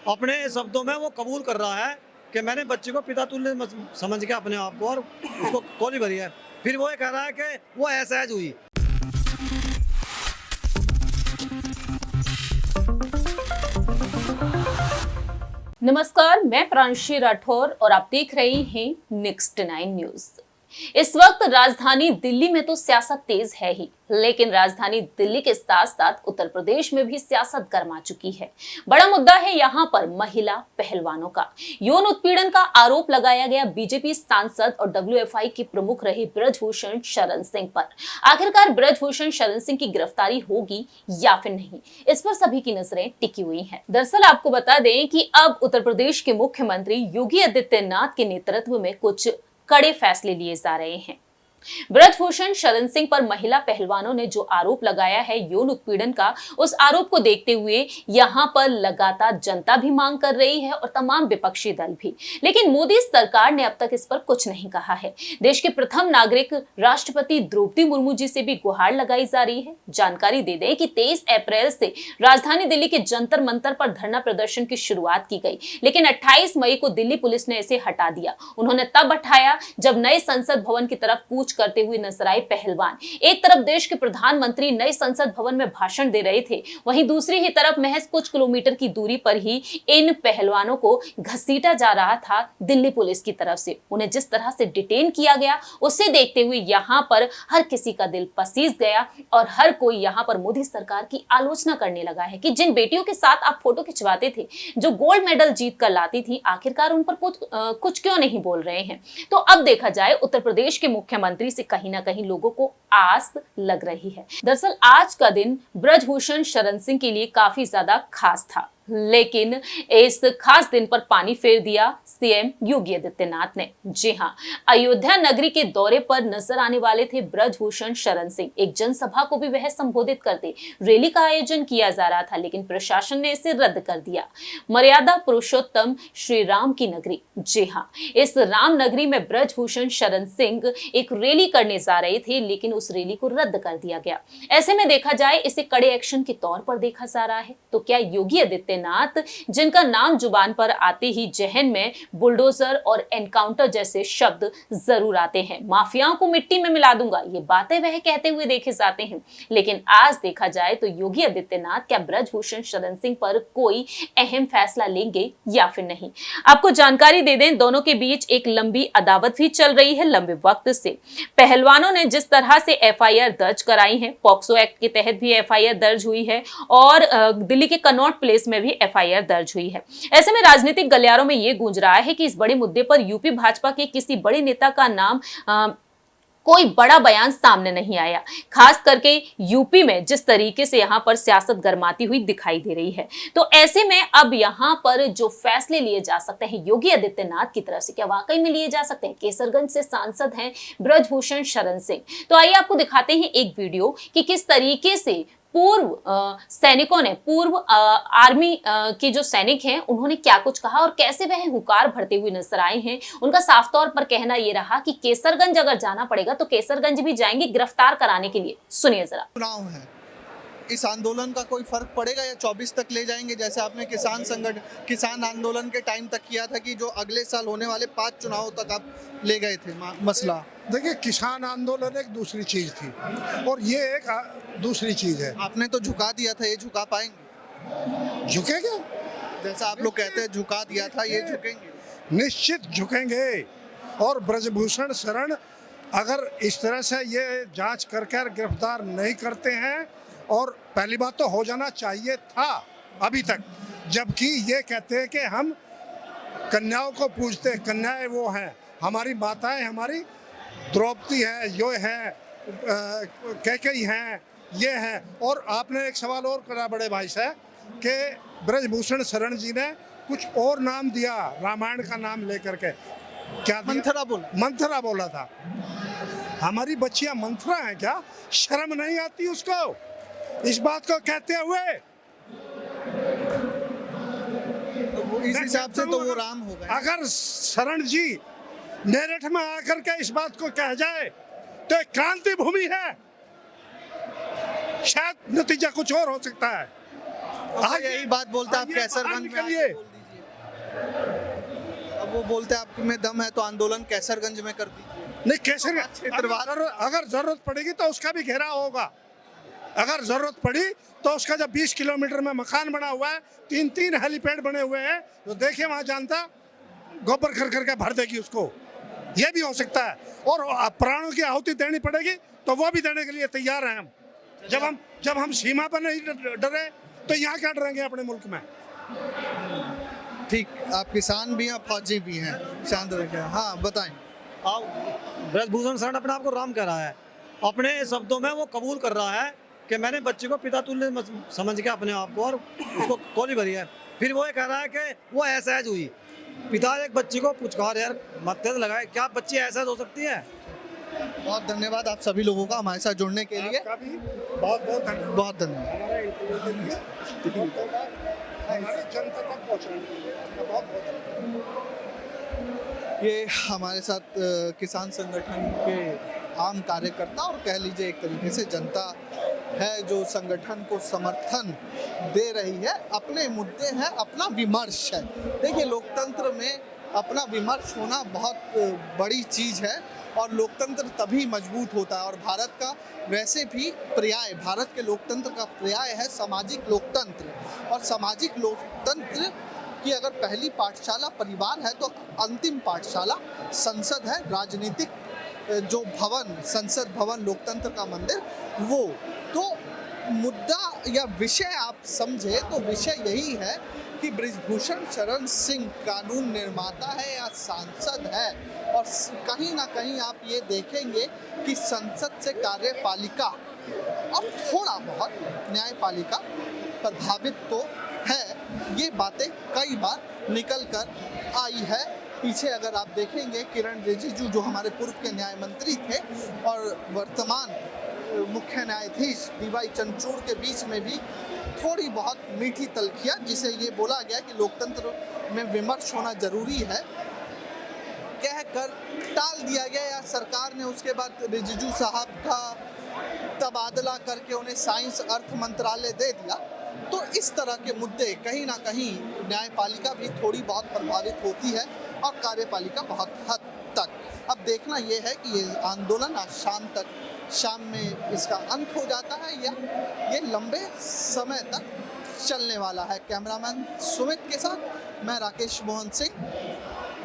अपने शब्दों में वो कबूल कर रहा है कि मैंने बच्चे को पिता तुल्य समझ के अपने आप को और उसको गोली भरी है। फिर वो ये कह रहा है कि वो असहज हुई। नमस्कार, मैं प्रांशी राठौर और आप देख रहे हैं नेक्स्ट 9 न्यूज। इस वक्त राजधानी दिल्ली में तो सियासत तेज है ही, लेकिन राजधानी दिल्ली के साथ साथ उत्तर प्रदेश में भी सियासत गर्मा चुकी है। बड़ा मुद्दा है यहाँ पर महिला पहलवानों का। यौन उत्पीड़न का आरोप लगाया गया बीजेपी सांसद और डब्ल्यूएफआई के प्रमुख रहे ब्रजभूषण शरण सिंह पर। आखिरकार ब्रजभूषण शरण सिंह की गिरफ्तारी होगी या फिर नहीं, इस पर सभी की नजरें टिकी हुई हैं। दरअसल आपको बता दें कि अब उत्तर प्रदेश के मुख्यमंत्री योगी आदित्यनाथ के नेतृत्व में कुछ कड़े फैसले लिए जा रहे हैं। ब्रजभूषण शरण सिंह पर महिला पहलवानों ने जो आरोप लगाया है यौन उत्पीड़न का, उस आरोप को देखते हुए यहां पर लगातार जनता भी मांग कर रही है और तमाम विपक्षी दल भी। लेकिन मोदी सरकार ने अब तक इस पर कुछ नहीं कहा है। देश के प्रथम नागरिक राष्ट्रपति द्रौपदी मुर्मू जी से भी गुहार लगाई जा रही है। जानकारी दे दें कि 23 अप्रैल से राजधानी दिल्ली के जंतर मंतर पर धरना प्रदर्शन की शुरुआत की गई, लेकिन 28 मई को दिल्ली पुलिस ने इसे हटा दिया। उन्होंने तब हटाया जब नए संसद भवन की तरफ कूच करते हुए नजर आए पहलवान। एक तरफ देश के प्रधानमंत्री नए संसद भवन में भाषण दे रहे थे, वहीं दूसरी ही तरफ महज कुछ किलोमीटर की दूरी पर ही इन पहलवानों को घसीटा जा रहा था दिल्ली पुलिस की तरफ से। उन्हें जिस तरह से डिटेन किया गया, उसे देखते हुए यहाँ पर हर किसी का दिल पसीज गया और हर कोई यहाँ पर मोदी सरकार की आलोचना करने लगा है कि जिन बेटियों के साथ आप फोटो खिंचवाते थे, जो गोल्ड मेडल जीत कर लाती थी, आखिरकार उन पर कुछ क्यों नहीं बोल रहे हैं। तो अब देखा जाए उत्तर प्रदेश के मुख्यमंत्री से कहीं ना कहीं लोगों को आस लग रही है। दरअसल आज का दिन ब्रजभूषण शरण सिंह के लिए काफी ज्यादा खास था, लेकिन इस खास दिन पर पानी फेर दिया सीएम योगी आदित्यनाथ ने। जी हां, अयोध्या नगरी के दौरे पर नजर आने वाले थे ब्रजभूषण शरण सिंह। एक जनसभा को भी वह संबोधित करते, रैली का आयोजन किया जा रहा था, लेकिन प्रशासन ने इसे रद्द कर दिया। मर्यादा पुरुषोत्तम श्री राम की नगरी, जी हां, इस राम नगरी में ब्रजभूषण शरण सिंह एक रैली करने जा रहे थे, लेकिन उस रैली को रद्द कर दिया गया। ऐसे में देखा जाए इसे कड़े एक्शन के तौर पर देखा जा रहा है। तो क्या योगी आदित्यनाथ, जिनका नाम जुबान पर आते ही जहन में बुलडोजर और एनकाउंटर जैसे शब्द जरूर आते हैं, माफियाओं को मिट्टी में मिला दूंगा, ये बातें वह कहते हुए देखे जाते हैं, लेकिन आज देखा जाए तो योगी आदित्यनाथ क्या ब्रजभूषण शरण सिंह पर कोई अहम फैसला लेंगे या फिर नहीं। आपको जानकारी दे दें, दोनों के बीच एक लंबी अदावत भी चल रही है लंबे वक्त से। पहलवानों ने जिस तरह से एफआईआर दर्ज कराई है, पॉक्सो एक्ट के तहत भी एफआईआर दर्ज हुई है और दिल्ली के कनॉट प्लेस में भी एफआईआर दर्ज हुई है। ऐसे में राजनीतिक गलियारों में यह गूंज रहा है कि इस बड़े मुद्दे पर यूपी भाजपा के किसी बड़े नेता का नाम कोई बड़ा बयान सामने नहीं आया। खास करके यूपी में जिस तरीके से यहाँ पर सियासत गरमाती हुई दिखाई दे रही है, तो ऐसे में अब यहाँ पर जो फैसले लिए जा सकते हैं योगी आदित्यनाथ की तरफ से, क्या वाकई में लिए जा सकते हैं। केसरगंज से सांसद हैं ब्रजभूषण शरण सिंह। तो आइए आपको दिखाते हैं एक वीडियो कि किस तरीके से पूर्व सैनिकों ने, पूर्व आर्मी के जो सैनिक हैं, उन्होंने क्या कुछ कहा और कैसे वह हुंकार भरते हुए नजर आए हैं। उनका साफ तौर पर कहना यह रहा कि केसरगंज अगर जाना पड़ेगा तो केसरगंज भी जाएंगे गिरफ्तार कराने के लिए। सुनिए जरा। चुनाव है, इस आंदोलन का कोई फर्क पड़ेगा या 24 तक ले जाएंगे, जैसे आपने किसान आंदोलन के टाइम तक किया था कि जो अगले साल होने वाले 5 चुनावों तक आप ले गए थे मसला। देखिए, किसान आंदोलन एक दूसरी चीज थी और ये एक दूसरी चीज है। आपने तो झुका दिया था, ये झुका पाएंगे? झुकेंगे, जैसा आप लोग कहते हैं झुका दिया था, ये झुकेंगे? निश्चित झुकेंगे। और ब्रजभूषण शरण अगर इस तरह से ये जांच कर गिरफ्तार नहीं करते हैं, और पहली बात तो हो जाना चाहिए था अभी तक, जबकि ये कहते हैं कि हम कन्याओं को पूजते, कन्याएं वो हैं हमारी माताएं, हमारी द्रौपदी है, यो है, कैकेयी हैं, ये हैं। और आपने एक सवाल और करा बड़े भाई से कि ब्रजभूषण शरण जी ने कुछ और नाम दिया, रामायण का नाम लेकर के। क्या मंथरा बोला था। हमारी बच्चियां मंथरा हैं क्या? शर्म नहीं आती उसको इस बात को कहते हुए? तो इस हिसाब से तो वो राम हो गए। अगर शरण जी मेरठ में आकर के इस बात को कह जाए तो एक क्रांति भूमि है, शायद नतीजा कुछ और हो सकता है। यही बात बोलता आप कैसरगंज में अब वो बोलते हैं आप में दम है तो आंदोलन कैसरगंज में कर दीजिए। नहीं कैसे क्षेत्रवाद अगर जरूरत पड़ेगी तो उसका भी घेराव होगा। अगर जरूरत पड़ी तो उसका जब 20 किलोमीटर में मकान बना हुआ है, 3 हेलीपैड बने हुए हैं, तो देखिए वहां जानता गोबर कर के भर देगी उसको। ये भी हो सकता है। और प्राणों की आहुति देनी पड़ेगी तो वो भी देने के लिए तैयार हैं हम। जब हम सीमा पर नहीं डरे तो यहाँ क्या डरेंगे अपने मुल्क में। ठीक, आप किसान भी हैं, फौजी भी हैं, शांत रखें। हाँ बताएं। ब्रजभूषण शरण अपने आप को राम कह रहा है, अपने शब्दों में वो कबूल कर रहा है कि मैंने बच्चे को पिता तुल्य समझ के अपने आप को और उसको कॉली भरी है। फिर वो ये कह रहा है कि वो असहज हुई। पिता एक बच्ची को पुचकार यार मत्थे से लगाए, क्या बच्ची असहज हो सकती है। बहुत धन्यवाद आप सभी लोगों का हमारे साथ जुड़ने के लिए। आपका भी बहुत बहुत धन्यवाद। बहुत धन्यवाद। हमारा इंटरव्यू के लिए हमारी जनता तक पहुंचाने के लिए आपका बहुत बहुत धन्यवाद। ये हमारे साथ किसान संगठन के आम कार्यकर्ता और कह लीजिए एक तरीके से जनता है जो संगठन को समर्थन दे रही है। अपने मुद्दे हैं, अपना विमर्श है। देखिए लोकतंत्र में अपना विमर्श होना बहुत बड़ी चीज़ है और लोकतंत्र तभी मजबूत होता है। और भारत का वैसे भी पर्याय, भारत के लोकतंत्र का पर्याय है सामाजिक लोकतंत्र। और सामाजिक लोकतंत्र की अगर पहली पाठशाला परिवार है तो अंतिम पाठशाला संसद है, राजनीतिक जो भवन, संसद भवन, लोकतंत्र का मंदिर, वो। तो मुद्दा या विषय आप समझे तो विषय यही है कि ब्रजभूषण शरण सिंह कानून निर्माता है या सांसद है। और कहीं ना कहीं आप ये देखेंगे कि संसद से कार्यपालिका और थोड़ा बहुत न्यायपालिका प्रभावित तो है। ये बातें कई बार निकल कर आई है। पीछे अगर आप देखेंगे किरण रिजिजू जो हमारे पूर्व के न्याय मंत्री थे और वर्तमान मुख्य न्यायाधीश डीवाई चंद्रचूड़ के बीच में भी थोड़ी बहुत मीठी तलखियाँ, जिसे ये बोला गया कि लोकतंत्र में विमर्श होना जरूरी है, कहकर टाल दिया गया। या सरकार ने उसके बाद रिजिजू साहब का तबादला करके उन्हें साइंस अर्थ मंत्रालय दे दिया। तो इस तरह के मुद्दे कहीं ना कहीं न्यायपालिका भी थोड़ी बहुत प्रभावित होती है और कार्यपालिका बहुत हद तक। अब देखना यह है कि ये आंदोलन आज शाम में इसका अंत हो जाता है या ये लंबे समय तक चलने वाला है। कैमरामैन सुमित के साथ मैं राकेश मोहन सिंह,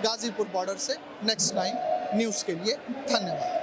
गाजीपुर बॉर्डर से नेक्स्ट 9 न्यूज़ के लिए धन्यवाद।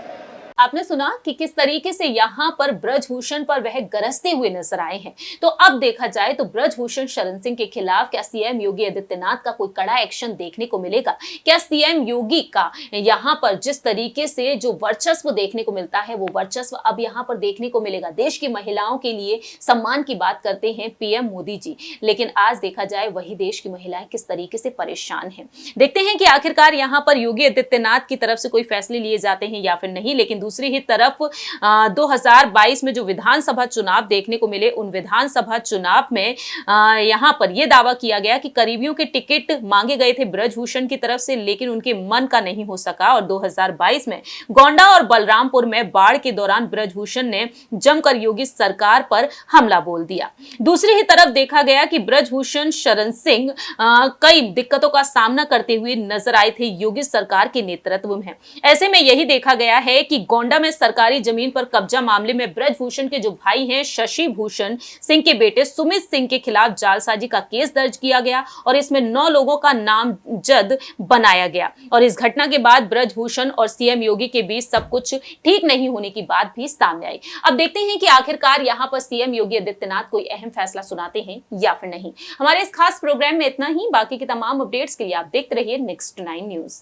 आपने सुना कि किस तरीके से यहाँ पर ब्रजभूषण पर वह गरजते हुए नजर आए हैं। तो अब देखा जाए तो ब्रजभूषण शरण सिंह के खिलाफ क्या सीएम योगी आदित्यनाथ का कोई कड़ा एक्शन देखने को मिलेगा? क्या सीएम योगी का यहाँ पर जिस तरीके से जो वर्चस्व देखने को मिलता है वो वर्चस्व अब यहाँ पर देखने को मिलेगा? देश की महिलाओं के लिए सम्मान की बात करते हैं पीएम मोदी जी, लेकिन आज देखा जाए वही देश की महिलाएं किस तरीके से परेशान हैं। देखते हैं कि आखिरकार यहाँ पर योगी आदित्यनाथ की तरफ से कोई फैसले लिए जाते हैं या फिर नहीं। लेकिन दूसरी ही तरफ 2022 में जो विधानसभा चुनाव देखने को मिले, उन विधानसभा चुनाव में यहां पर यह दावा किया गया कि करीबियों के टिकट मांगे गए थे ब्रजभूषण की तरफ से, लेकिन उनके मन का नहीं हो सका। और 2022 में गोंडा और बलरामपुर में बाढ़ के दौरान ब्रजभूषण ने जमकर योगी सरकार पर हमला बोल दिया। दूसरी ही तरफ देखा गया कि ब्रजभूषण शरण सिंह कई दिक्कतों का सामना करते हुए नजर आए थे योगी सरकार के नेतृत्व में। ऐसे में यही देखा गया है कि गोंडा में सरकारी जमीन पर कब्जा मामले में ब्रजभूषण के जो भाई हैं शशि भूषण सिंह के बेटे सुमित सिंह के खिलाफ जालसाजी का केस दर्ज किया गया और इसमें 9 लोगों का नामजद बनाया गया। और इस घटना के बाद ब्रजभूषण और सीएम योगी के बीच सब कुछ ठीक नहीं होने की बात भी सामने आई। अब देखते हैं कि आखिरकार यहां पर सीएम योगी आदित्यनाथ कोई अहम फैसला सुनाते हैं या फिर नहीं। हमारे इस खास प्रोग्राम में इतना ही। बाकी के तमाम अपडेट्स के लिए आप देखते रहिए नेक्स्ट 9 न्यूज।